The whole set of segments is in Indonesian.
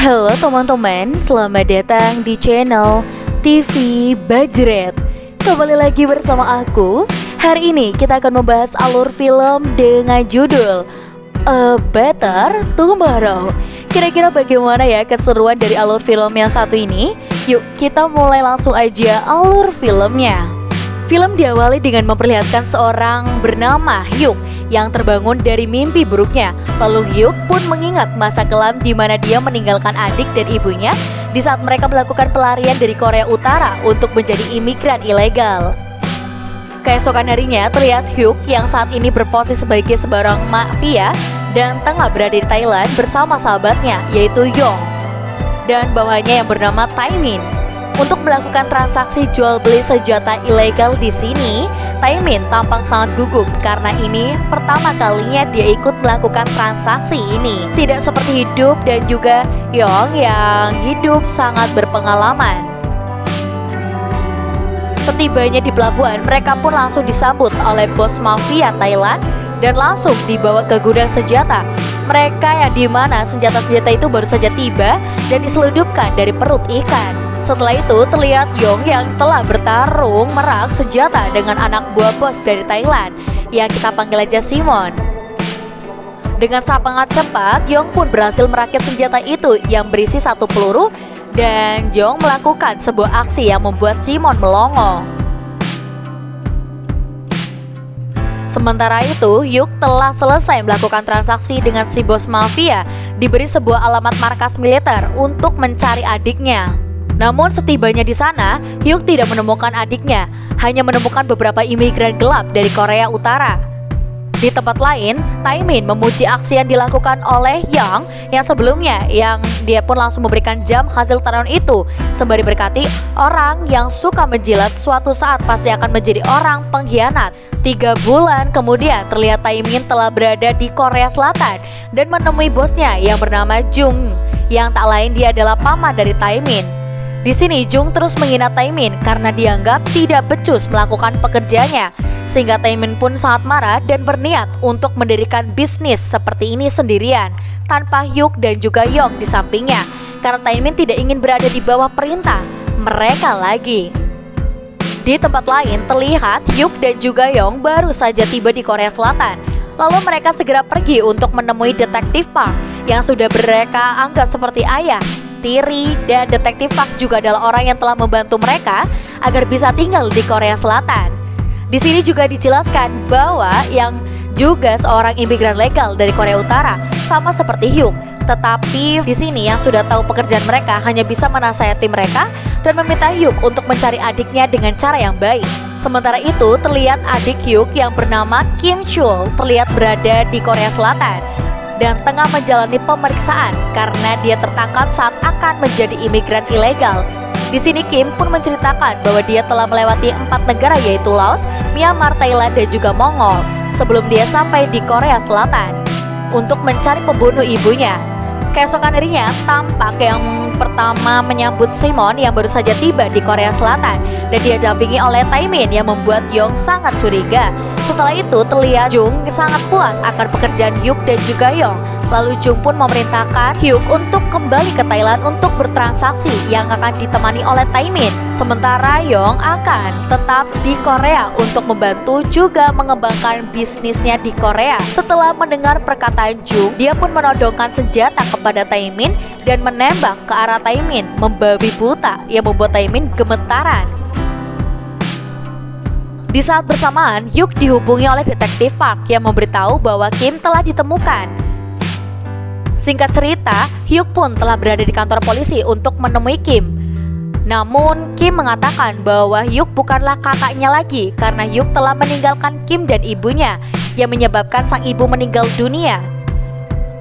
Halo teman-teman, selamat datang di channel TV Budget. Kembali lagi bersama aku. Hari ini kita akan membahas alur film dengan judul A Better Tomorrow. Kira-kira bagaimana ya keseruan dari alur film yang satu ini? Yuk kita mulai langsung aja alur filmnya. Film diawali dengan memperlihatkan seorang bernama Hyuk yang terbangun dari mimpi buruknya. Lalu Hyuk pun mengingat masa kelam di mana dia meninggalkan adik dan ibunya di saat mereka melakukan pelarian dari Korea Utara untuk menjadi imigran ilegal. Keesokan harinya terlihat Hyuk yang saat ini berposisi sebagai seorang mafia dan tengah berada di Thailand bersama sahabatnya yaitu Yong dan bawahannya yang bernama Taemin. Untuk melakukan transaksi jual beli senjata ilegal di sini, Taemin tampak sangat gugup karena ini pertama kalinya dia ikut melakukan transaksi ini. Tidak seperti hidup dan juga Yong yang hidup sangat berpengalaman. Setibanya di pelabuhan, mereka pun langsung disambut oleh bos mafia Thailand dan langsung dibawa ke gudang senjata. Mereka yang dimana senjata-senjata itu baru saja tiba dan diselundupkan dari perut ikan. Setelah itu terlihat Yong yang telah bertarung merak senjata dengan anak buah bos dari Thailand yang kita panggil aja Simon. Dengan sangat cepat, Yong pun berhasil merakit senjata itu yang berisi satu peluru dan Yong melakukan sebuah aksi yang membuat Simon melongo. Sementara itu, Hyuk telah selesai melakukan transaksi dengan si bos mafia, diberi sebuah alamat markas militer untuk mencari adiknya. Namun setibanya di sana, Hyuk tidak menemukan adiknya, hanya menemukan beberapa imigran gelap dari Korea Utara. Di tempat lain, Taemin memuji aksi yang dilakukan oleh Yang yang sebelumnya, yang dia pun langsung memberikan jam hasil taruhan itu sembari berkati orang yang suka menjilat suatu saat pasti akan menjadi orang pengkhianat. 3 bulan kemudian terlihat Taemin telah berada di Korea Selatan dan menemui bosnya yang bernama Jung, yang tak lain dia adalah paman dari Taemin. Di sini Jung terus menghina Taemin karena dianggap tidak becus melakukan pekerjaannya, sehingga Taemin pun sangat marah dan berniat untuk mendirikan bisnis seperti ini sendirian tanpa Hyuk dan juga Yong di sampingnya, karena Taemin tidak ingin berada di bawah perintah mereka lagi. Di tempat lain terlihat Hyuk dan juga Yong baru saja tiba di Korea Selatan. Lalu mereka segera pergi untuk menemui detektif Park yang sudah mereka anggap seperti ayah tiri, dan detektif Park juga adalah orang yang telah membantu mereka agar bisa tinggal di Korea Selatan. Di sini juga dijelaskan bahwa yang juga seorang imigran legal dari Korea Utara sama seperti Hyuk, tetapi di sini yang sudah tahu pekerjaan mereka hanya bisa menasihati mereka dan meminta Hyuk untuk mencari adiknya dengan cara yang baik. Sementara itu terlihat adik Hyuk yang bernama Kim Chul terlihat berada di Korea Selatan dan tengah menjalani pemeriksaan karena dia tertangkap saat akan menjadi imigran ilegal. Di sini Kim pun menceritakan bahwa dia telah melewati 4 negara yaitu Laos, Myanmar, Thailand, dan juga Mongol sebelum dia sampai di Korea Selatan untuk mencari pembunuh ibunya. Keesokan harinya tampak yang pertama menyambut Simon yang baru saja tiba di Korea Selatan dan dia didampingi oleh Taemin yang membuat Yong sangat curiga. Setelah itu terlihat Jung sangat puas akan pekerjaan Hyuk dan juga Yong. Lalu Jung pun memerintahkan Hyuk untuk kembali ke Thailand untuk bertransaksi yang akan ditemani oleh Taemin. Sementara Yong akan tetap di Korea untuk membantu juga mengembangkan bisnisnya di Korea. Setelah mendengar perkataan Jung, dia pun menodongkan senjata kepada Taemin dan menembak ke arah Taemin membabi buta yang membuat Taemin gemetaran. Di saat bersamaan, Hyuk dihubungi oleh detektif Park yang memberitahu bahwa Kim telah ditemukan. Singkat cerita, Hyuk pun telah berada di kantor polisi untuk menemui Kim. Namun, Kim mengatakan bahwa Hyuk bukanlah kakaknya lagi karena Hyuk telah meninggalkan Kim dan ibunya yang menyebabkan sang ibu meninggal dunia.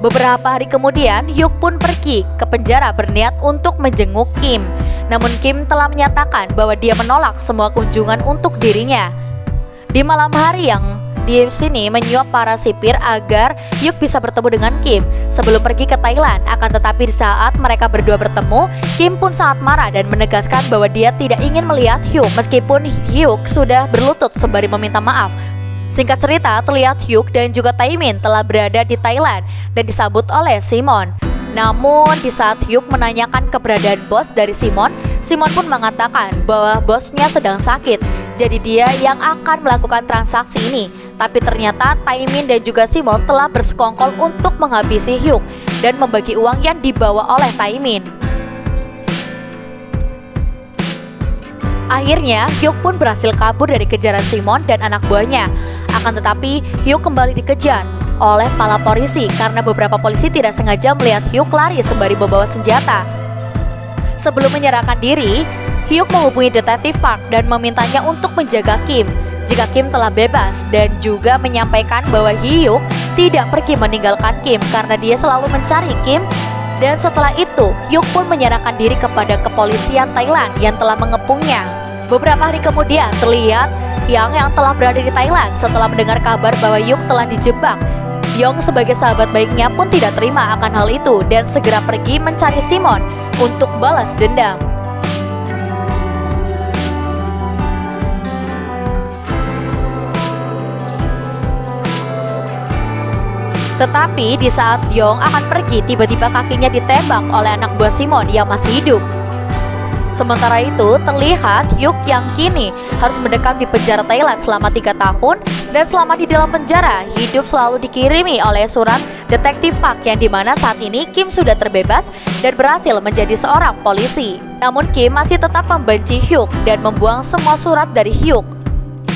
Beberapa hari kemudian, Hyuk pun pergi ke penjara berniat untuk menjenguk Kim. Namun Kim telah menyatakan bahwa dia menolak semua kunjungan untuk dirinya. Di malam hari yang di sini menyuap para sipir agar Hyuk bisa bertemu dengan Kim sebelum pergi ke Thailand. Akan tetapi di saat mereka berdua bertemu, Kim pun sangat marah dan menegaskan bahwa dia tidak ingin melihat Hyuk meskipun Hyuk sudah berlutut sembari meminta maaf. Singkat cerita, terlihat Hyuk dan juga Taemin telah berada di Thailand dan disambut oleh Simon. Namun di saat Hyuk menanyakan keberadaan bos dari Simon, Simon pun mengatakan bahwa bosnya sedang sakit, jadi dia yang akan melakukan transaksi ini. Tapi ternyata Taemin dan juga Simon telah bersekongkol untuk menghabisi Hyuk dan membagi uang yang dibawa oleh Taemin. Akhirnya Hyuk pun berhasil kabur dari kejaran Simon dan anak buahnya. Akan tetapi Hyuk kembali dikejar oleh para polisi karena beberapa polisi tidak sengaja melihat Hyuk lari sembari membawa senjata. Sebelum menyerahkan diri, Hyuk menghubungi detektif Park dan memintanya untuk menjaga Kim jika Kim telah bebas, dan juga menyampaikan bahwa Hyuk tidak pergi meninggalkan Kim karena dia selalu mencari Kim. Dan setelah itu Hyuk pun menyerahkan diri kepada kepolisian Thailand yang telah mengepungnya. Beberapa hari kemudian terlihat Yang yang telah berada di Thailand setelah mendengar kabar bahwa Hyuk telah dijebak. Yong sebagai sahabat baiknya pun tidak terima akan hal itu dan segera pergi mencari Simon untuk balas dendam. Tetapi di saat Yong akan pergi, tiba-tiba kakinya ditembak oleh anak buah Simon yang masih hidup. Sementara itu, terlihat Hyuk yang kini harus mendekam di penjara Thailand selama 3 tahun, dan selama di dalam penjara, hidup selalu dikirimi oleh surat detektif Park yang dimana saat ini Kim sudah terbebas dan berhasil menjadi seorang polisi. Namun Kim masih tetap membenci Hyuk dan membuang semua surat dari Hyuk.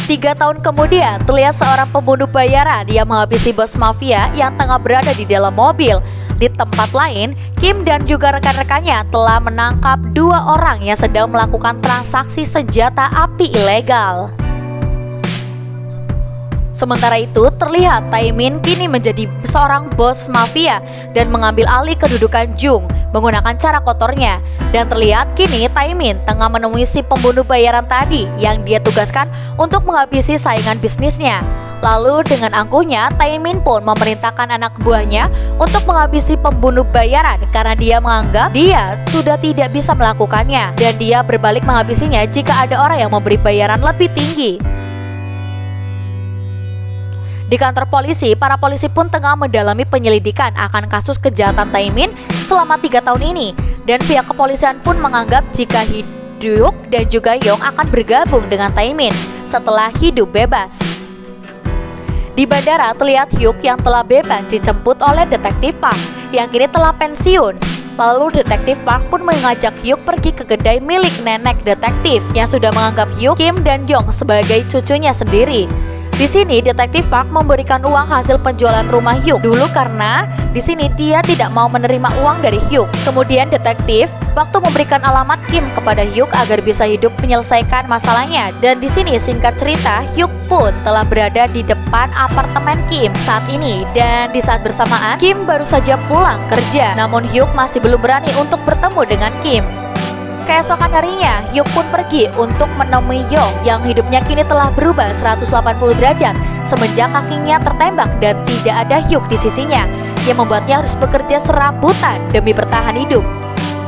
3 tahun kemudian, terlihat seorang pembunuh bayaran yang menghabisi bos mafia yang tengah berada di dalam mobil. Di tempat lain, Kim dan juga rekan-rekannya telah menangkap 2 orang yang sedang melakukan transaksi senjata api ilegal. Sementara itu, terlihat Taemin kini menjadi seorang bos mafia dan mengambil alih kedudukan Jung menggunakan cara kotornya. Dan terlihat kini Taemin tengah menemui si pembunuh bayaran tadi yang dia tugaskan untuk menghabisi saingan bisnisnya. Lalu dengan angkuhnya, Taemin pun memerintahkan anak buahnya untuk menghabisi pembunuh bayaran karena dia menganggap dia sudah tidak bisa melakukannya, dan dia berbalik menghabisinya jika ada orang yang memberi bayaran lebih tinggi. Di kantor polisi, para polisi pun tengah mendalami penyelidikan akan kasus kejahatan Taemin selama 3 tahun ini, dan pihak kepolisian pun menganggap jika Hyuk dan juga Yong akan bergabung dengan Taemin setelah hidup bebas. Di bandara, terlihat Hyuk yang telah bebas dijemput oleh detektif Park yang kini telah pensiun. Lalu detektif Park pun mengajak Hyuk pergi ke kedai milik nenek detektif yang sudah menganggap Hyuk, Kim, dan Yong sebagai cucunya sendiri. Di sini detektif Park memberikan uang hasil penjualan rumah Hyuk dulu karena di sini dia tidak mau menerima uang dari Hyuk. Kemudian detektif waktu memberikan alamat Kim kepada Hyuk agar bisa hidup menyelesaikan masalahnya. Dan di sini singkat cerita, Hyuk pun telah berada di depan apartemen Kim saat ini, dan di saat bersamaan Kim baru saja pulang kerja. Namun Hyuk masih belum berani untuk bertemu dengan Kim. Keesokan harinya, Hyuk pun pergi untuk menemui Yong yang hidupnya kini telah berubah 180 derajat semenjak kakinya tertembak dan tidak ada Hyuk di sisinya, yang membuatnya harus bekerja serabutan demi bertahan hidup.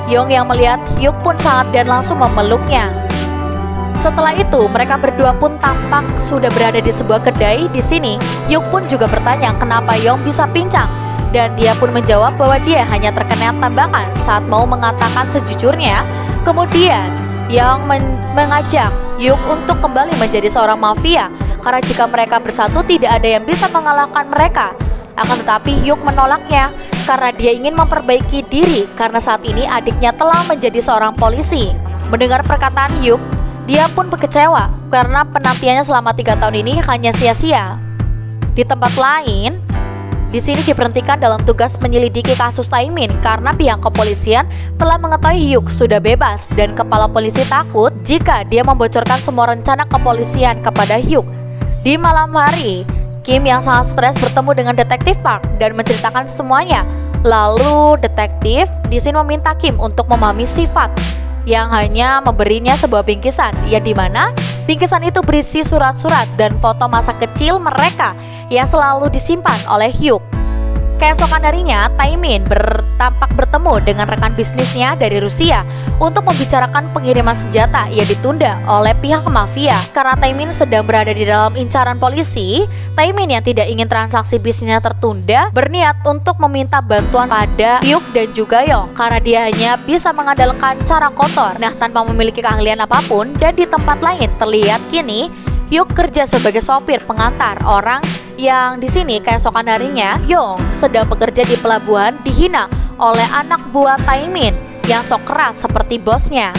Yong yang melihat Hyuk pun sangat dan langsung memeluknya. Setelah itu, mereka berdua pun tampak sudah berada di sebuah kedai. Di sini, Hyuk pun juga bertanya kenapa Yong bisa pincang. Dan dia pun menjawab bahwa dia hanya terkena tembakan saat mau mengatakan sejujurnya. Kemudian Yang mengajak Hyuk untuk kembali menjadi seorang mafia karena jika mereka bersatu tidak ada yang bisa mengalahkan mereka. Akan tetapi Hyuk menolaknya karena dia ingin memperbaiki diri karena saat ini adiknya telah menjadi seorang polisi. Mendengar perkataan Hyuk, dia pun kecewa karena penantiannya selama 3 tahun ini hanya sia-sia. Di tempat lain, di sini diberhentikan dalam tugas menyelidiki kasus Taemin karena pihak kepolisian telah mengetahui Hyuk sudah bebas dan kepala polisi takut jika dia membocorkan semua rencana kepolisian kepada Hyuk. Di malam hari, Kim yang sangat stres bertemu dengan detektif Park dan menceritakan semuanya. Lalu detektif di sini meminta Kim untuk memahami sifat yang hanya memberinya sebuah bingkisan, yang dimana bingkisan itu berisi surat-surat dan foto masa kecil mereka yang selalu disimpan oleh Hyuk. Keesokan harinya, Taemin tampak bertemu dengan rekan bisnisnya dari Rusia untuk membicarakan pengiriman senjata yang ditunda oleh pihak mafia. Karena Taemin sedang berada di dalam incaran polisi, Taemin yang tidak ingin transaksi bisnisnya tertunda berniat untuk meminta bantuan pada Hyuk dan juga Yong karena dia hanya bisa mengandalkan cara kotor, tanpa memiliki keahlian apapun. Dan di tempat lain terlihat kini Hyuk kerja sebagai sopir pengantar orang yang di sini keesokan harinya Yong sedang bekerja di pelabuhan dihina oleh anak buah Taemin yang sok keras seperti bosnya.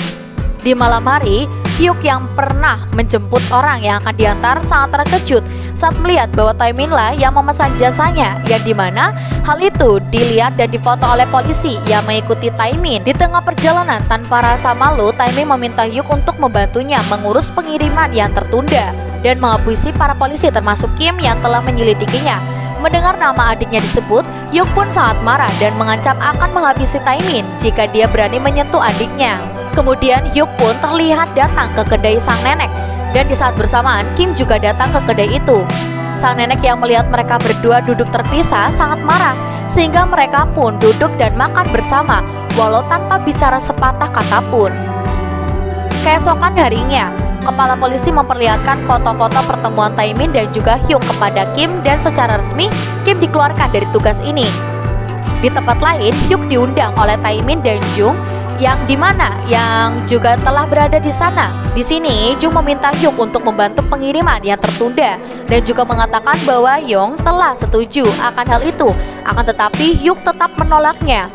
Di malam hari, Hyuk yang pernah menjemput orang yang akan diantar sangat terkejut saat melihat bahwa Taemin lah yang memesan jasanya, yang dimana hal itu dilihat dan difoto oleh polisi yang mengikuti Taemin. Di tengah perjalanan tanpa rasa malu, Taemin meminta Hyuk untuk membantunya mengurus pengiriman yang tertunda dan menghapusi para polisi termasuk Kim yang telah menyelidikinya. Mendengar nama adiknya disebut, Hyuk pun sangat marah dan mengancam akan menghabisi Taemin jika dia berani menyentuh adiknya. Kemudian Hyuk pun terlihat datang ke kedai sang nenek, dan di saat bersamaan Kim juga datang ke kedai itu. Sang nenek yang melihat mereka berdua duduk terpisah sangat marah, sehingga mereka pun duduk dan makan bersama walau tanpa bicara sepatah kata pun. Keesokan harinya, kepala polisi memperlihatkan foto-foto pertemuan Taemin dan juga Hyuk kepada Kim, dan secara resmi Kim dikeluarkan dari tugas ini. Di tempat lain, Hyuk diundang oleh Taemin dan Jung yang juga telah berada di sana. Di sini Jung meminta Hyuk untuk membantu pengiriman yang tertunda dan juga mengatakan bahwa Yong telah setuju akan hal itu, akan tetapi Hyuk tetap menolaknya.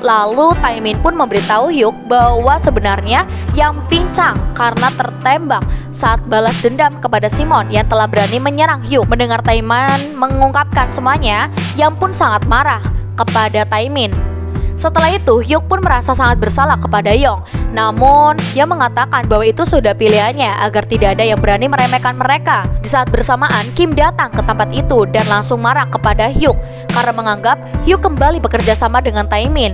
Lalu Taemin pun memberitahu Hyuk bahwa sebenarnya yang pincang karena tertembak saat balas dendam kepada Simon yang telah berani menyerang Hyuk. Mendengar Taemin mengungkapkan semuanya, Yang pun sangat marah kepada Taemin. Setelah itu Hyuk pun merasa sangat bersalah kepada Yong, namun dia mengatakan bahwa itu sudah pilihannya agar tidak ada yang berani meremehkan mereka. Di saat bersamaan Kim datang ke tempat itu dan langsung marah kepada Hyuk karena menganggap Hyuk kembali bekerja sama dengan Taemin.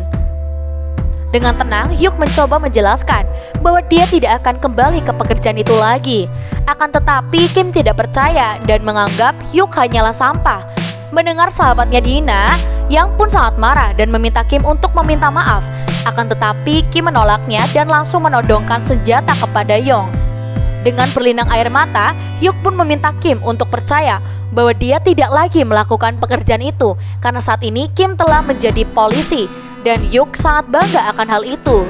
Dengan tenang Hyuk mencoba menjelaskan bahwa dia tidak akan kembali ke pekerjaan itu lagi. Akan tetapi Kim tidak percaya dan menganggap Hyuk hanyalah sampah. Mendengar sahabatnya dihina, Yang pun sangat marah dan meminta Kim untuk meminta maaf. Akan tetapi Kim menolaknya dan langsung menodongkan senjata kepada Yong. Dengan berlinang air mata, Hyuk pun meminta Kim untuk percaya bahwa dia tidak lagi melakukan pekerjaan itu karena saat ini Kim telah menjadi polisi dan Hyuk sangat bangga akan hal itu.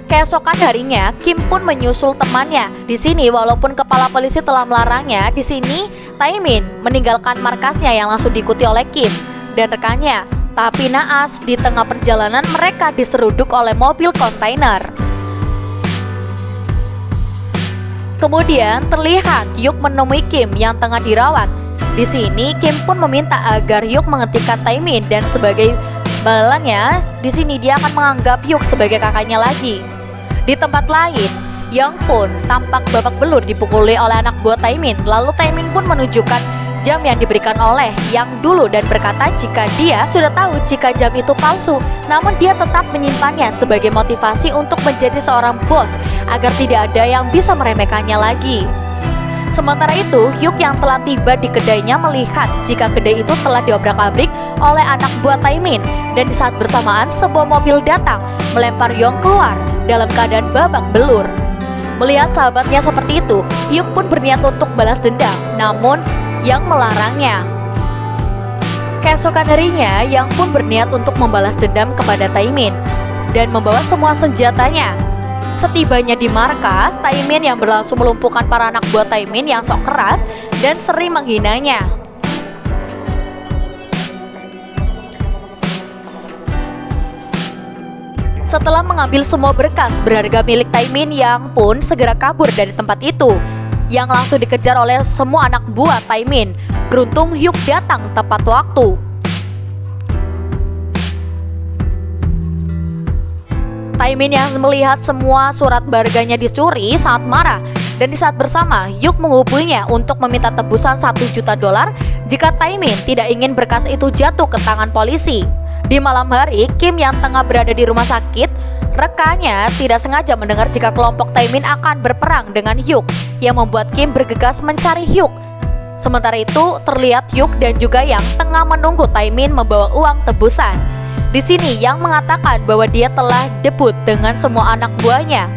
Keesokan harinya, Kim pun menyusul temannya. Di sini, walaupun kepala polisi telah melarangnya, di sini Taemin meninggalkan markasnya yang langsung diikuti oleh Kim dan rekannya. Tapi naas, di tengah perjalanan mereka diseruduk oleh mobil kontainer. Kemudian terlihat Hyuk menemui Kim yang tengah dirawat. Di sini Kim pun meminta agar Hyuk menghentikan Taemin dan sebagai balasannya, di sini dia akan menganggap Hyuk sebagai kakaknya lagi. Di tempat lain, Yang pun tampak babak belur dipukuli oleh anak buah Taemin. Lalu Taemin pun menunjukkan jam yang diberikan oleh Yang dulu dan berkata jika dia sudah tahu jika jam itu palsu, namun dia tetap menyimpannya sebagai motivasi untuk menjadi seorang bos agar tidak ada yang bisa meremehkannya lagi. Sementara itu, Hyuk yang telah tiba di kedainya melihat jika kedai itu telah diobrak-abrik oleh anak buah Taemin, dan di saat bersamaan sebuah mobil datang melempar Yong keluar dalam keadaan babak belur. Melihat sahabatnya seperti itu, Hyuk pun berniat untuk balas dendam, namun Yang melarangnya. Keesokan harinya, Yang pun berniat untuk membalas dendam kepada Taemin dan membawa semua senjatanya. Setibanya di markas, Taemin yang berlangsung melumpuhkan para anak buah Taemin yang sok keras dan sering menghinanya. Setelah mengambil semua berkas berharga milik Taemin, Yang pun segera kabur dari tempat itu. Yang langsung dikejar oleh semua anak buah Taemin. Beruntung Hyuk datang tepat waktu. Taemin yang melihat semua surat berharganya dicuri sangat marah, dan di saat bersama Hyuk menghubunginya untuk meminta tebusan $1 juta jika Taemin tidak ingin berkas itu jatuh ke tangan polisi. Di malam hari, Kim yang tengah berada di rumah sakit, rekannya tidak sengaja mendengar jika kelompok Taemin akan berperang dengan Hyuk, yang membuat Kim bergegas mencari Hyuk. Sementara itu, terlihat Hyuk dan juga Yang tengah menunggu Taemin membawa uang tebusan. Di sini Yang mengatakan bahwa dia telah debut dengan semua anak buahnya.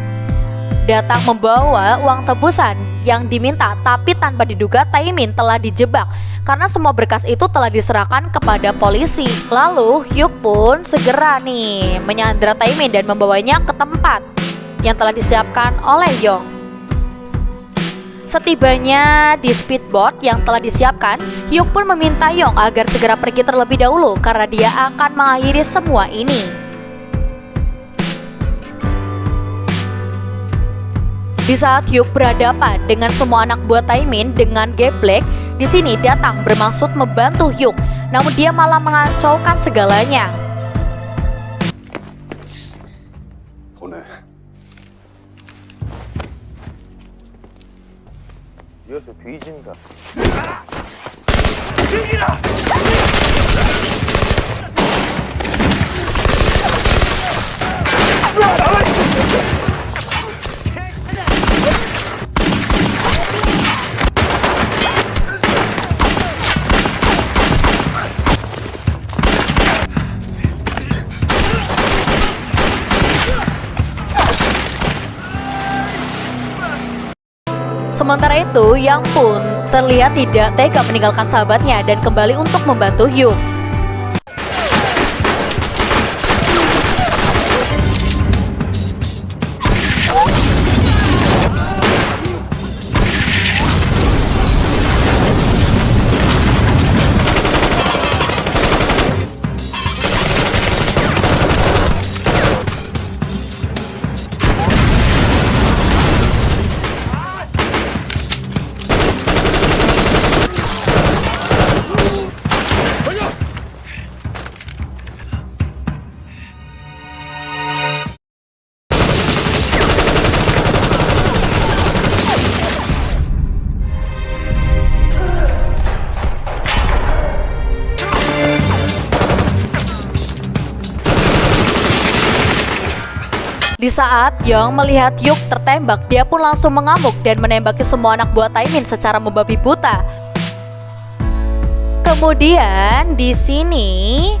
Datang membawa uang tebusan yang diminta, tapi tanpa diduga Taemin telah dijebak karena semua berkas itu telah diserahkan kepada polisi. Lalu Hyuk pun segera nih menyandra Taemin dan membawanya ke tempat yang telah disiapkan oleh Yong. Setibanya di speedboat yang telah disiapkan, Hyuk pun meminta Yong agar segera pergi terlebih dahulu karena dia akan mengakhiri semua ini. Di saat Hyuk berhadapan dengan semua anak buah Taemin dengan geblek, di sini datang bermaksud membantu Hyuk, namun dia malah mengacaukan segalanya. 오늘 이어서 뒤진다. Sementara itu, Yang pun terlihat tidak tega meninggalkan sahabatnya dan kembali untuk membantu Hyuk. Di saat Young melihat Hyuk tertembak, dia pun langsung mengamuk dan menembaki semua anak buah Taemin secara membabi buta. Kemudian di sini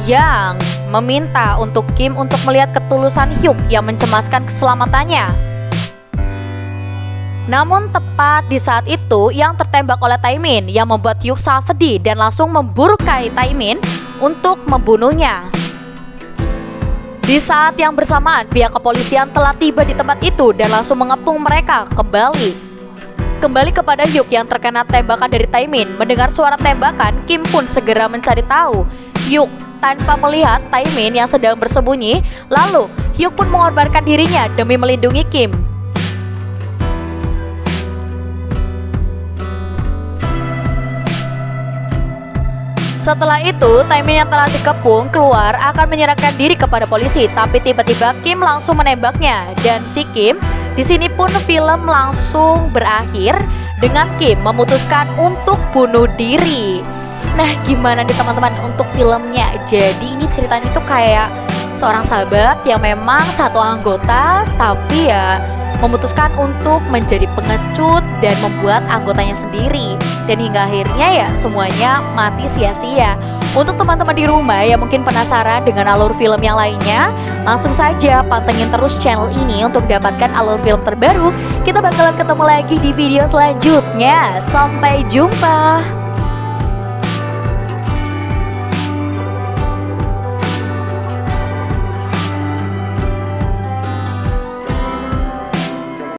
Yang meminta untuk Kim untuk melihat ketulusan Hyuk yang mencemaskan keselamatannya. Namun tepat di saat itu Yang tertembak oleh Taemin yang membuat Hyuk sangat sedih dan langsung memburu Taemin untuk membunuhnya. Di saat yang bersamaan, pihak kepolisian telah tiba di tempat itu dan langsung mengepung mereka kembali. Kembali kepada Hyuk yang terkena tembakan dari Taemin. Mendengar suara tembakan, Kim pun segera mencari tahu Hyuk tanpa melihat Taemin yang sedang bersembunyi. Lalu, Hyuk pun mengorbankan dirinya demi melindungi Kim. Setelah itu, Taemin yang telah dikepung keluar akan menyerahkan diri kepada polisi, tapi tiba-tiba Kim langsung menembaknya dan si Kim. Di sini pun film langsung berakhir dengan Kim memutuskan untuk bunuh diri. Nah, gimana nih teman-teman untuk filmnya? Jadi ini ceritanya tuh kayak seorang sahabat yang memang satu anggota, tapi ya memutuskan untuk menjadi pengecut dan membuat anggotanya sendiri, dan hingga akhirnya ya semuanya mati sia-sia. Untuk teman-teman di rumah yang mungkin penasaran dengan alur film yang lainnya, langsung saja pantengin terus channel ini untuk dapatkan alur film terbaru. Kita bakalan ketemu lagi di video selanjutnya. Sampai jumpa.